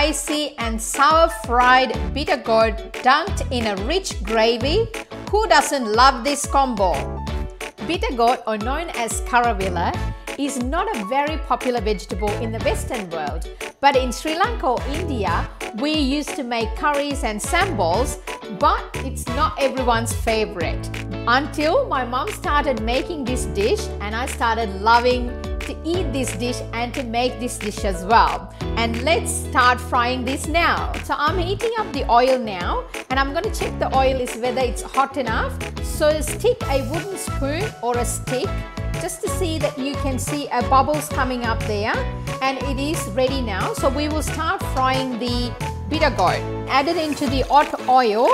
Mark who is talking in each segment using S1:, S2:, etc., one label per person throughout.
S1: spicy and sour fried bitter gourd dunked in a rich gravy. Who doesn't love this combo? Bitter gourd, or known as karavilla, is not a very popular vegetable in the Western world, but in Sri Lanka or India, we used to make curries and sambals, but it's not everyone's favorite. Until my mom started making this dish and I started loving to eat this dish and to make this dish as well. And let's start frying this now. So I'm heating up the oil now, and I'm going to check the oil is whether it's hot enough. So stick a wooden spoon or a stick just to see that you can see bubbles coming up there, and it is ready now. So we will start frying the bitter gourd. Add it into the hot oil.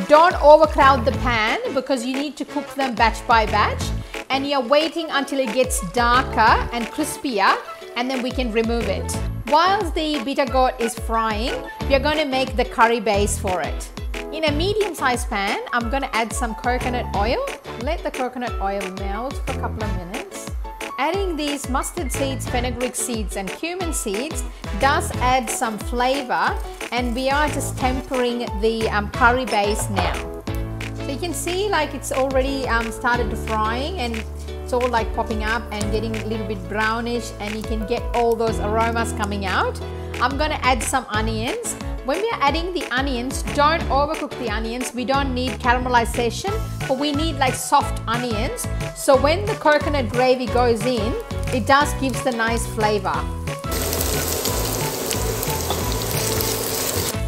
S1: Don't overcrowd the pan because you need to cook them batch by batch, and you're waiting until it gets darker and crispier, and then we can remove it. Whilst the bitter gourd is frying, we are going to make the curry base for it. In a medium-sized pan, I'm going to add some coconut oil. Let the coconut oil melt for a couple of minutes. Adding these mustard seeds, fenugreek seeds and cumin seeds does add some flavor, and we are just tempering the curry base now. So you can see like it's already started to frying, and it's all like popping up and getting a little bit brownish, and you can get all those aromas coming out. I'm going to add some onions. When we are adding the onions, don't overcook the onions. We don't need caramelization, but we need like soft onions. So when the coconut gravy goes in, it does gives the nice flavor.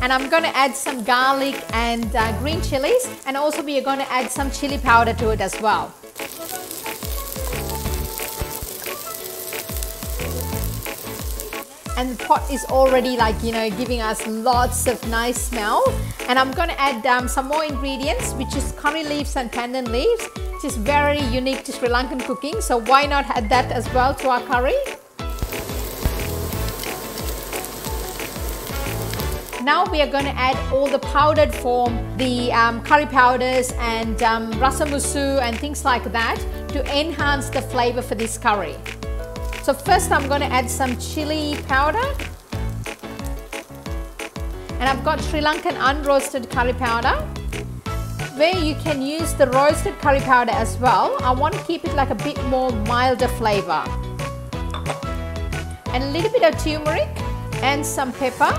S1: And I'm going to add some garlic and green chilies, and also we are going to add some chili powder to it as well. And the pot is already like, you know, giving us lots of nice smell. And I'm going to add some more ingredients, which is curry leaves and pandan leaves, which is very unique to Sri Lankan cooking. So why not add that as well to our curry? Now we are going to add all the powdered form, the curry powders and rasamusu and things like that to enhance the flavor for this curry. So first I'm going to add some chili powder, and I've got Sri Lankan unroasted curry powder, where you can use the roasted curry powder as well. I want to keep it like a bit more milder flavor. And a little bit of turmeric and some pepper.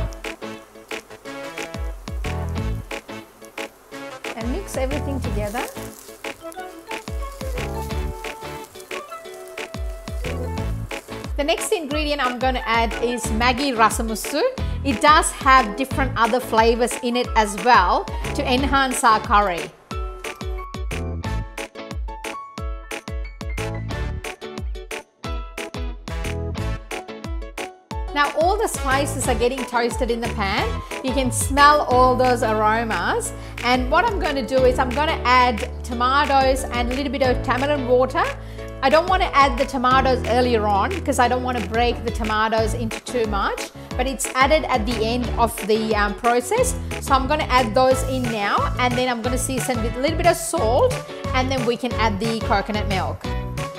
S1: And mix everything together. The next ingredient I'm going to add is Maggi rasamusu. It does have different other flavors in it as well to enhance our curry. Now all the spices are getting toasted in the pan. You can smell all those aromas. And what I'm going to do is I'm going to add tomatoes and a little bit of tamarind water. I don't want to add the tomatoes earlier on because I don't want to break the tomatoes into too much, but it's added at the end of the process. So I'm going to add those in now, and then I'm going to season with a little bit of salt, and then we can add the coconut milk.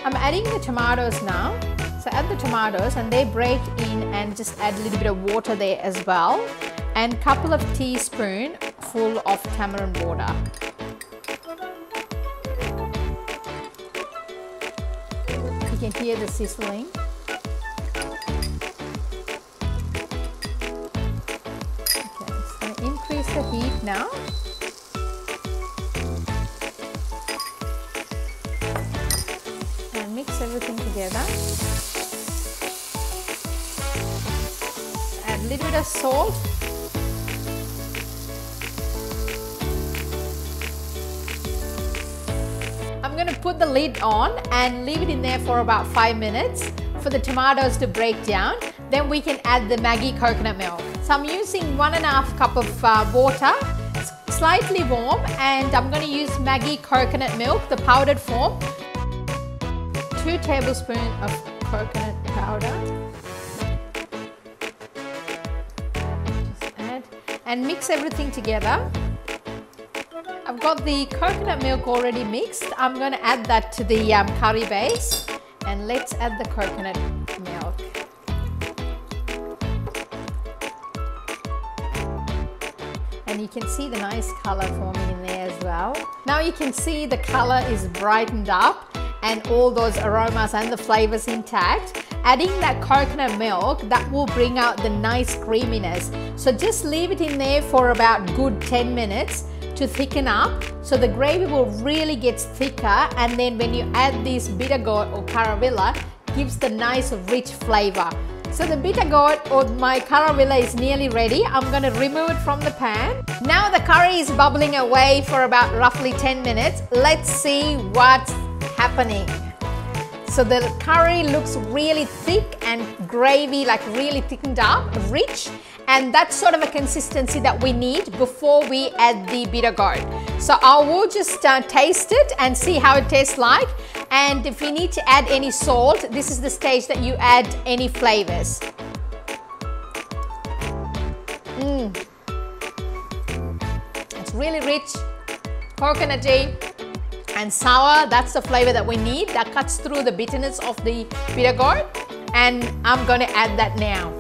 S1: I'm adding the tomatoes now. So add the tomatoes and they break in, and just add a little bit of water there as well, and a couple of teaspoons full of tamarind water. You can hear the sizzling. Okay, so increase the heat now. And mix everything together. Add a little bit of salt. I'm going to put the lid on and leave it in there for about 5 minutes for the tomatoes to break down. Then we can add the Maggi coconut milk. So I'm using 1.5 cup of water, slightly warm, and I'm going to use Maggi coconut milk, the powdered form. 2 tablespoons of coconut powder. Just add and mix everything together. I've got the coconut milk already mixed. I'm going to add that to the curry base, and let's add the coconut milk. And you can see the nice color forming in there as well. Now you can see the color is brightened up and all those aromas and the flavors intact. Adding that coconut milk, that will bring out the nice creaminess. So just leave it in there for about good 10 minutes to thicken up. So the gravy will really get thicker, and then when you add this bitter gourd or caravilla, gives the nice rich flavor. So the bitter gourd or my caravilla is nearly ready. I'm going to remove it from the pan. Now the curry is bubbling away for about roughly 10 minutes. Let's see what's happening. So the curry looks really thick and gravy like really thickened up, rich, and that's sort of a consistency that we need before we add the bitter gourd. So I will just taste it and see how it tastes like, and if you need to add any salt, this is the stage that you add any flavors. It's really rich, coconutty and sour. That's the flavor that we need. That cuts through the bitterness of the bitter gourd, and I'm going to add that now.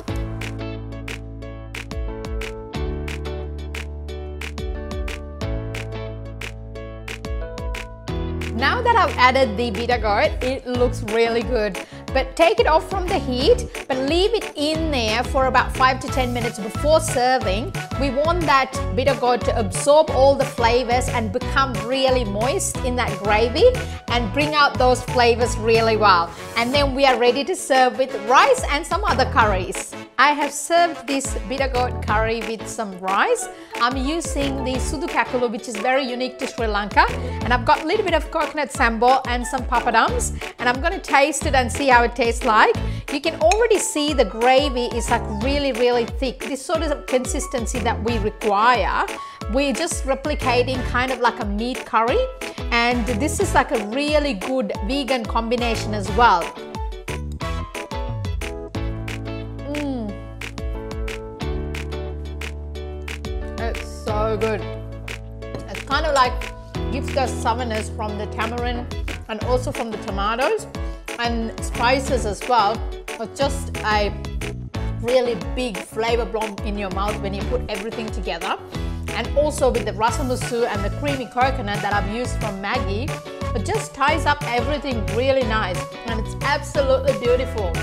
S1: Now that I've added the bitter gourd, it looks really good. But take it off from the heat, but leave it in there for about 5 to 10 minutes before serving. We want that bitter gourd to absorb all the flavors and become really moist in that gravy and bring out those flavors really well. And then we are ready to serve with rice and some other curries. I have served this bitter gourd curry with some rice. I'm using the sudu kakulu, which is very unique to Sri Lanka, and I've got a little bit of coconut sambal and some papadums, and I'm going to taste it and see how it tastes like. You can already see the gravy is like really thick, this sort of consistency that we require. We're just replicating kind of like a meat curry, and this is like a really good vegan combination as well. It's so good. It's kind of like gives the sourness from the tamarind and also from the tomatoes and spices as well. It's just a really big flavor bomb in your mouth when you put everything together. And also with the rasa musu and the creamy coconut that I've used from Maggi, it just ties up everything really nice, and it's absolutely beautiful.